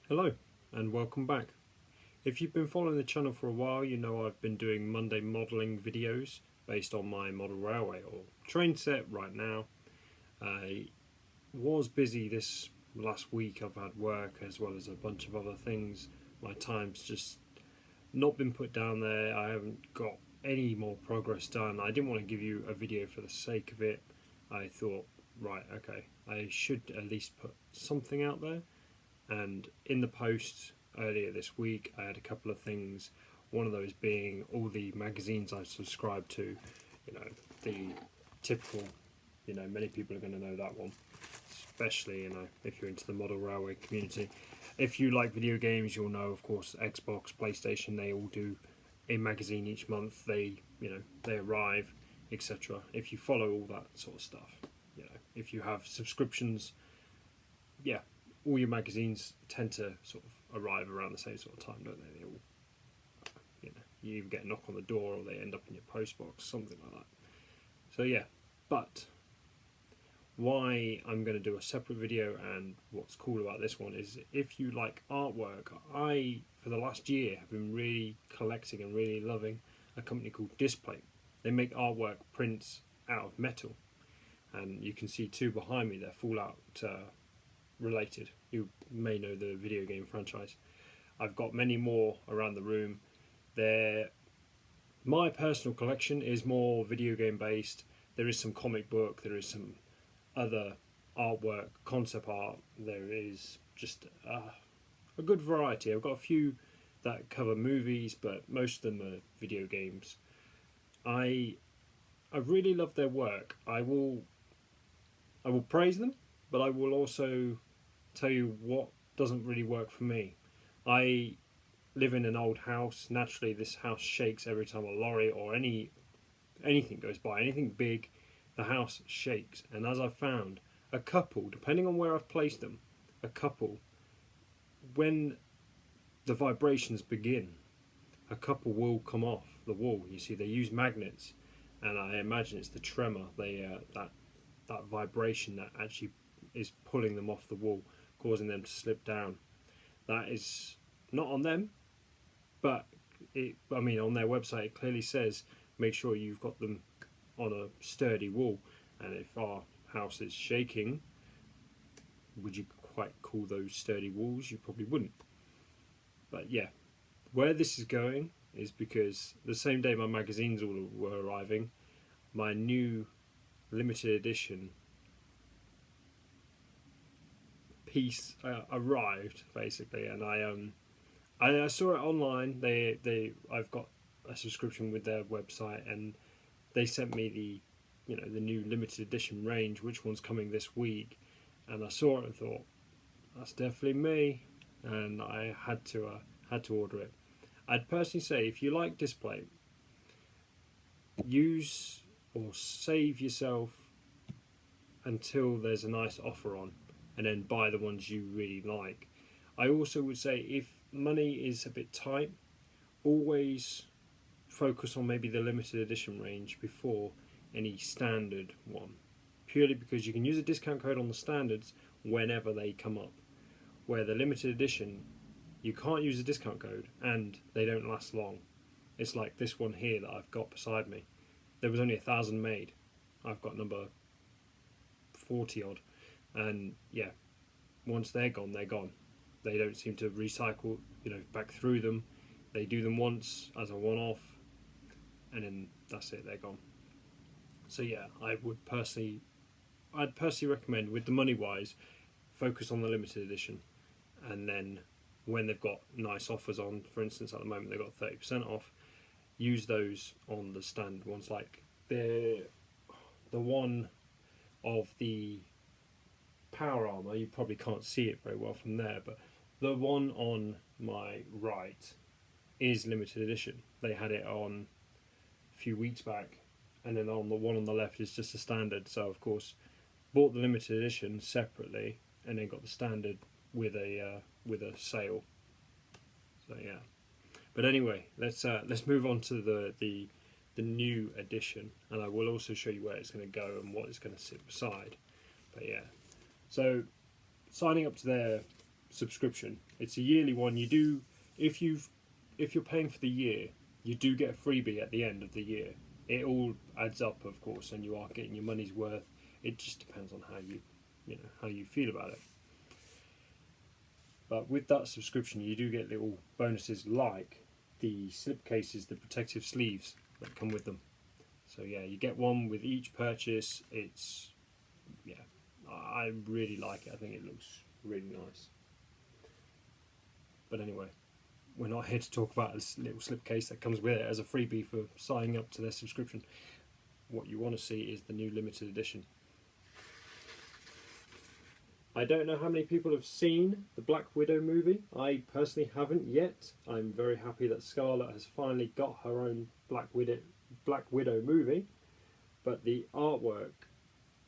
Hello and welcome back. If you've been following the channel for a while, you know I've been doing Monday modelling videos based on my model railway or train set right now. I was busy this last week. I've had work as well as a bunch of other things. My time's just not been put down there. I haven't got any more progress done. I didn't want to give you a video for the sake of it. I thought, right, okay, I should at least put something out there. And in the post earlier this week, I had a couple of things. One of those being all the magazines I've subscribed to. You know, the typical. Many people are going to know that one, especially if you're into the model railway community. If you like video games, you'll know, of course, Xbox, PlayStation. They all do a magazine each month. They arrive, etc. If you follow all that sort of stuff, if you have subscriptions, yeah. All your magazines tend to sort of arrive around the same sort of time, don't they? They all, you either get a knock on the door or they end up in your post box, something like that. So yeah, but why I'm going to do a separate video, and what's cool about this one is if you like artwork, I, for the last year, have been really collecting and really loving a company called Displate. They make artwork prints out of metal, and you can see two behind me, they're Fallout related. You may know the video game franchise. I've got many more around the room. My personal collection is more video game based. There is some comic book, there is some other artwork, concept art. There is just a good variety. I've got a few that cover movies, but most of them are video games. I really love their work. I will praise them, but I will also tell you what doesn't really work for me. I live in an old house. Naturally, this house shakes every time a lorry or anything goes by. Anything big, the house shakes. And as I've found, a couple, depending on where I've placed them, when the vibrations begin, a couple will come off the wall. You see, they use magnets, and I imagine it's the tremor, that vibration that actually is pulling them off the wall, causing them to slip down. That is not on them, but on their website it clearly says make sure you've got them on a sturdy wall. And if our house is shaking, would you quite call those sturdy walls? You probably wouldn't. But yeah, where this is going is because the same day my magazines all were arriving, my new limited edition piece arrived basically, and I saw it online. I've got a subscription with their website, and they sent me the new limited edition range, which one's coming this week, and I saw it and thought that's definitely me, and I had to order it. I'd personally say if you like Displate, use or save yourself until there's a nice offer on, and then buy the ones you really like. I also would say if money is a bit tight, always focus on maybe the limited edition range before any standard one, purely because you can use a discount code on the standards whenever they come up, where the limited edition you can't use a discount code and they don't last long. It's like this one here that I've got beside me. There was only 1,000 made. I've got number 40 odd, and yeah, once they're gone, they're gone. They don't seem to recycle, back through them. They do them once as a one-off, and then that's it, they're gone. So yeah, I'd personally recommend, with the money wise, focus on the limited edition, and then when they've got nice offers on, for instance at the moment they've got 30% off, use those on the standard ones, like the one of the power armor. You probably can't see it very well from there, but the one on my right is limited edition. They had it on a few weeks back, and then on the one on the left is just a standard. So of course bought the limited edition separately and then got the standard with a sale. So yeah, but anyway, let's move on to the new edition, and I will also show you where it's going to go and what it's going to sit beside. But yeah, so signing up to their subscription. It's a yearly one. You do, if you're paying for the year, you do get a freebie at the end of the year. It all adds up, of course, and you are getting your money's worth. It just depends on how you feel about it. But with that subscription, you do get little bonuses like the slipcases, the protective sleeves that come with them. So yeah, you get one with each purchase. It's, yeah, I really like it. I think it looks really nice. But anyway, we're not here to talk about this little slipcase that comes with it as a freebie for signing up to their subscription. What you want to see is the new limited edition. I don't know how many people have seen the Black Widow movie. I personally haven't yet. I'm very happy that Scarlett has finally got her own Black Widow movie. But the artwork,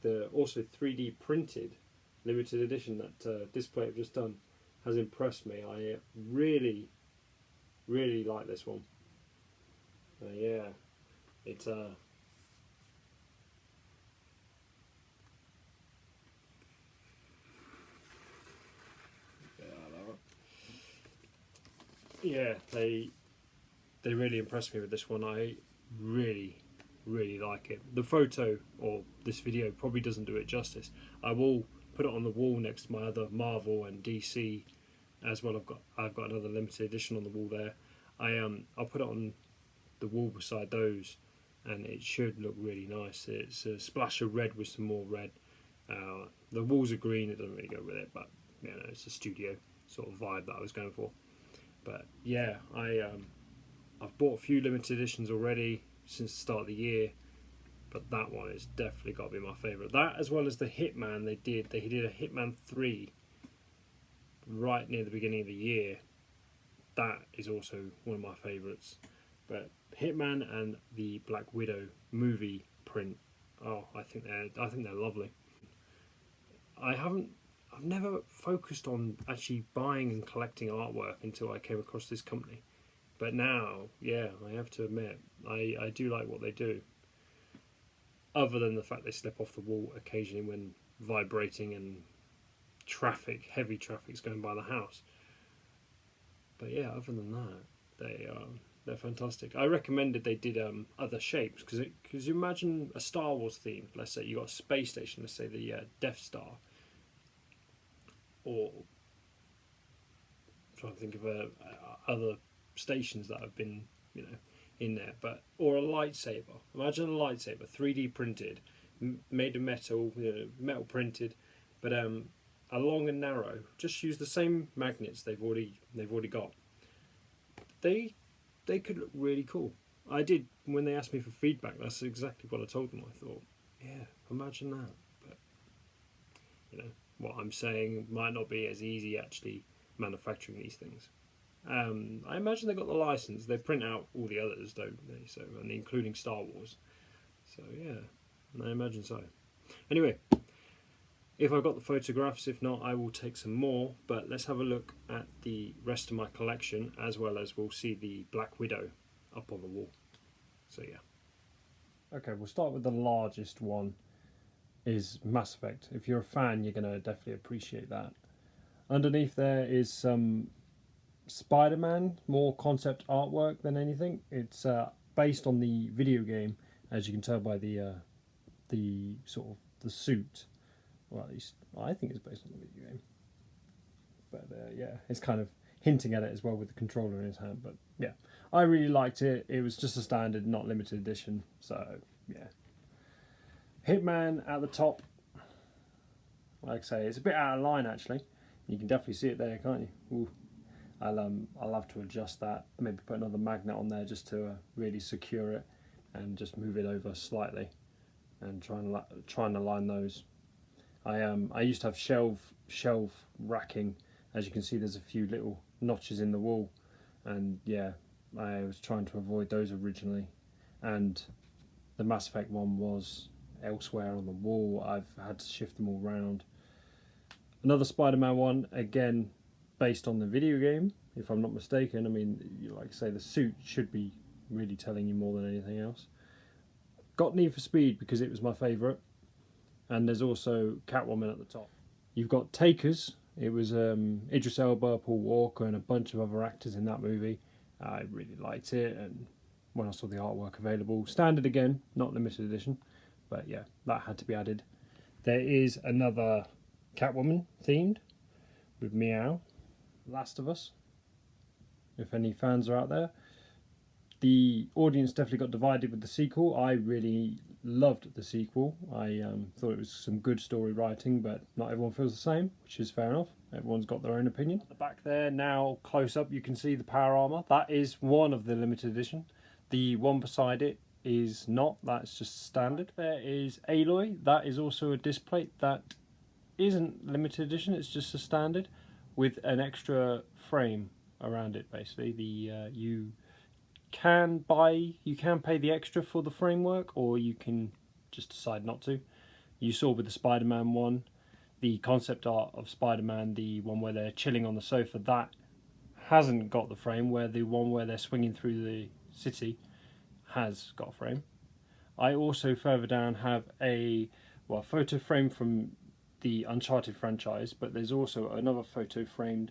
the also 3D printed limited edition that Displate have just done, has impressed me. I really like this one. Yeah, it's yeah, they really impressed me with this one. I really like it. The photo or this video probably doesn't do it justice. I will put it on the wall next to my other Marvel and DC as well. I've got another limited edition on the wall there. I'll put it on the wall beside those, and it should look really nice. It's a splash of red with some more red. The walls are green. It doesn't really go with it, but you know, it's a studio sort of vibe that I was going for. But yeah, I've bought a few limited editions already since the start of the year, but that one has definitely got to be my favourite. That, as well as the Hitman they did a Hitman 3 right near the beginning of the year. That is also one of my favourites. But Hitman and the Black Widow movie print, oh, I think they're lovely. I've never focused on actually buying and collecting artwork until I came across this company. But now, yeah, I have to admit, I do like what they do. Other than the fact they slip off the wall occasionally when vibrating and heavy traffic's going by the house. But yeah, other than that, they're fantastic. I recommended they did other shapes, because you imagine a Star Wars theme. Let's say you got a space station, let's say the Death Star, or I'm trying to think of other stations that have been, in there, or a lightsaber. Imagine a lightsaber, 3D printed, made of metal, metal printed, but long and narrow. Just use the same magnets they've already got. They could look really cool. I did, when they asked me for feedback, that's exactly what I told them. I thought, yeah, imagine that. But what I'm saying might not be as easy actually manufacturing these things. I imagine they got the license. They print out all the others, don't they? So, and including Star Wars. So yeah, I imagine so. Anyway, if I've got the photographs, if not, I will take some more. But let's have a look at the rest of my collection, as well as we'll see the Black Widow up on the wall. So yeah. Okay, we'll start with the largest one. Is Mass Effect. If you're a fan, you're going to definitely appreciate that. Underneath there is some Spider-Man, more concept artwork than anything. It's based on the video game, as you can tell by the sort of the suit. Well, at least I think it's based on the video game. But yeah, it's kind of hinting at it as well with the controller in his hand. But yeah, I really liked it. It was just a standard, not limited edition. So yeah. Hitman at the top, like I say, it's a bit out of line actually. You can definitely see it there, can't you? Ooh. I'll have to adjust that. Maybe put another magnet on there just to really secure it, and just move it over slightly, and try and align those. I used to have shelf racking. As you can see, there's a few little notches in the wall, and yeah, I was trying to avoid those originally, and the Mass Effect one was elsewhere on the wall. I've had to shift them all around. Another Spider-Man one, again based on the video game, if I'm not mistaken. I mean, like I say, the suit should be really telling you more than anything else. Got Need for Speed because it was my favourite, and there's also Catwoman at the top. You've got Takers It was Idris Elba, Paul Walker, and a bunch of other actors in that movie. I really liked it, and when I saw the artwork available, standard again, not limited edition, but yeah, that had to be added. There is another Catwoman themed with Meow, Last of Us, if any fans are out there. The audience definitely got divided with the sequel. I really loved the sequel. I thought it was some good story writing, but not everyone feels the same, which is fair enough. Everyone's got their own opinion. At the back there, now close up, you can see the power armor. That is one of the limited edition. The one beside it is not, that's just standard. There is Aloy, that is also a Displate. That isn't limited edition, it's just a standard with an extra frame around it basically. You can pay the extra for the framework, or you can just decide not to. You saw with the Spider-Man one, the concept art of Spider-Man, the one where they're chilling on the sofa, that hasn't got the frame, where the one where they're swinging through the city has got a frame. I also further down have a photo frame from the Uncharted franchise, but there's also another photo framed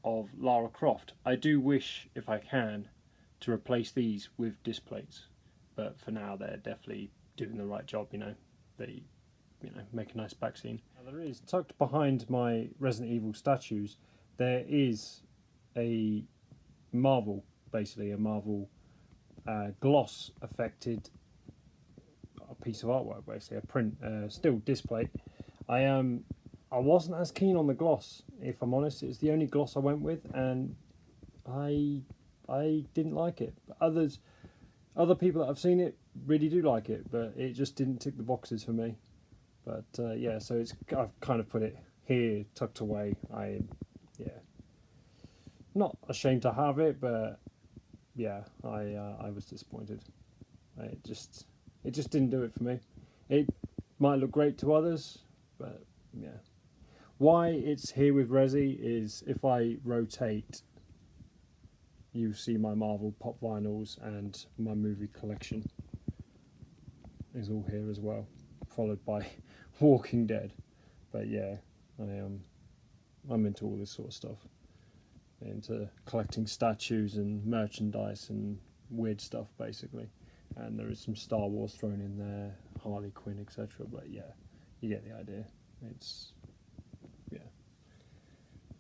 of Lara Croft. I do wish, if I can, to replace these with Displates, but for now they're definitely doing the right job. They make a nice back scene. Now there is, tucked behind my Resident Evil statues, there is a Marvel, basically a Marvel gloss affected piece of artwork, basically a print, still Displate. I wasn't as keen on the gloss, if I'm honest. It's the only gloss I went with, and I didn't like it. Other people that have seen it really do like it, but it just didn't tick the boxes for me. But yeah, so I've kind of put it here, tucked away. Not ashamed to have it, but yeah, I was disappointed. It just didn't do it for me. It might look great to others, but yeah. Why it's here with Resi is if I rotate, you see my Marvel pop vinyls and my movie collection is all here as well, followed by Walking Dead. But yeah, I'm into all this sort of stuff, into collecting statues and merchandise and weird stuff basically. And there is some Star Wars thrown in there, Harley Quinn, etc. But yeah, you get the idea.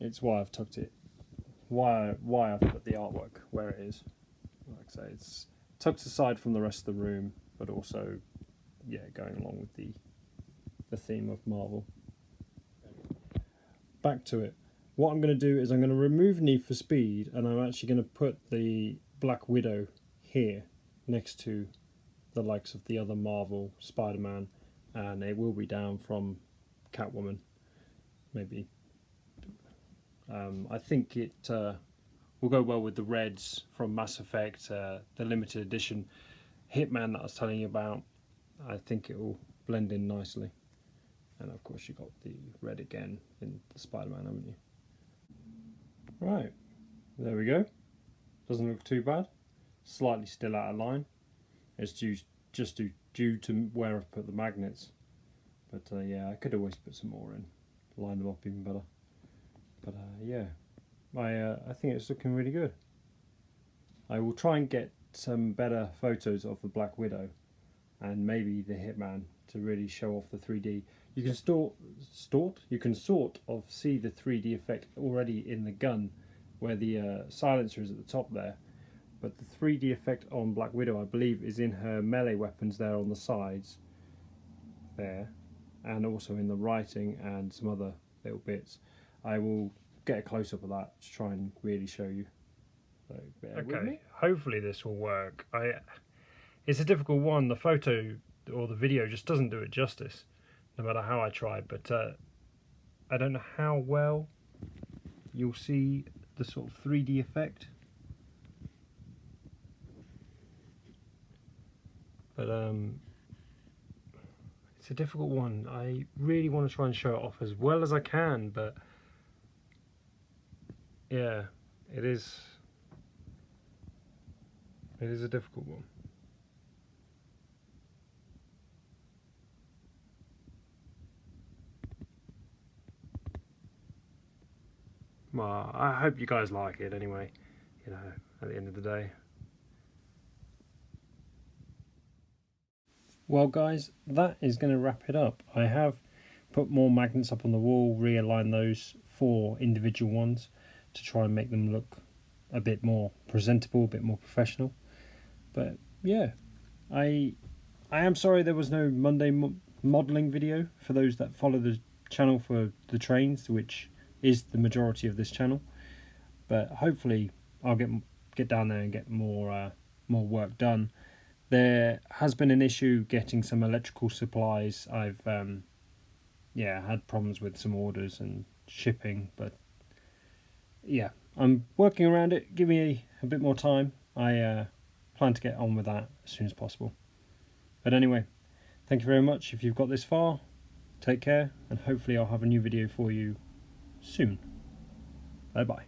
It's why I've tucked it. Why I've put the artwork where it is. Like I say, it's tucked aside from the rest of the room, but also, yeah, going along with the theme of Marvel. Back to it. What I'm going to do is I'm going to remove Need for Speed, and I'm actually going to put the Black Widow here next to the likes of the other Marvel, Spider-Man, and it will be down from Catwoman, maybe. I think it will go well with the reds from Mass Effect, the limited edition Hitman that I was telling you about. I think it will blend in nicely. And of course you got the red again in the Spider-Man, haven't you? Right, there we go. Doesn't look too bad. Slightly still out of line. It's just due to where I've put the magnets. But yeah, I could always put some more in, line them up even better. But yeah, I think it's looking really good. I will try and get some better photos of the Black Widow and maybe the Hitman to really show off the 3D. You can sort of see the 3D effect already in the gun, where the silencer is at the top there. But the 3D effect on Black Widow, I believe, is in her melee weapons there on the sides, there, and also in the writing and some other little bits. I will get a close-up of that to try and really show you. So bear with me. Hopefully this will work. It's a difficult one. The photo or the video just doesn't do it justice, no matter how I try. But I don't know how well you'll see the sort of 3D effect. But it's a difficult one. I really want to try and show it off as well as I can, but yeah, it is a difficult one. Well, I hope you guys like it anyway, at the end of the day. Well guys, that is going to wrap it up. I have put more magnets up on the wall, realigned those 4 individual ones to try and make them look a bit more presentable, a bit more professional. But yeah, I am sorry there was no Monday modelling video for those that follow the channel for the trains, which is the majority of this channel. But hopefully I'll get down there and get more work done. There has been an issue getting some electrical supplies. I've had problems with some orders and shipping, but yeah, I'm working around it. Give me a bit more time. I plan to get on with that as soon as possible. But anyway, thank you very much if you've got this far. Take care, and hopefully I'll have a new video for you soon. Bye bye.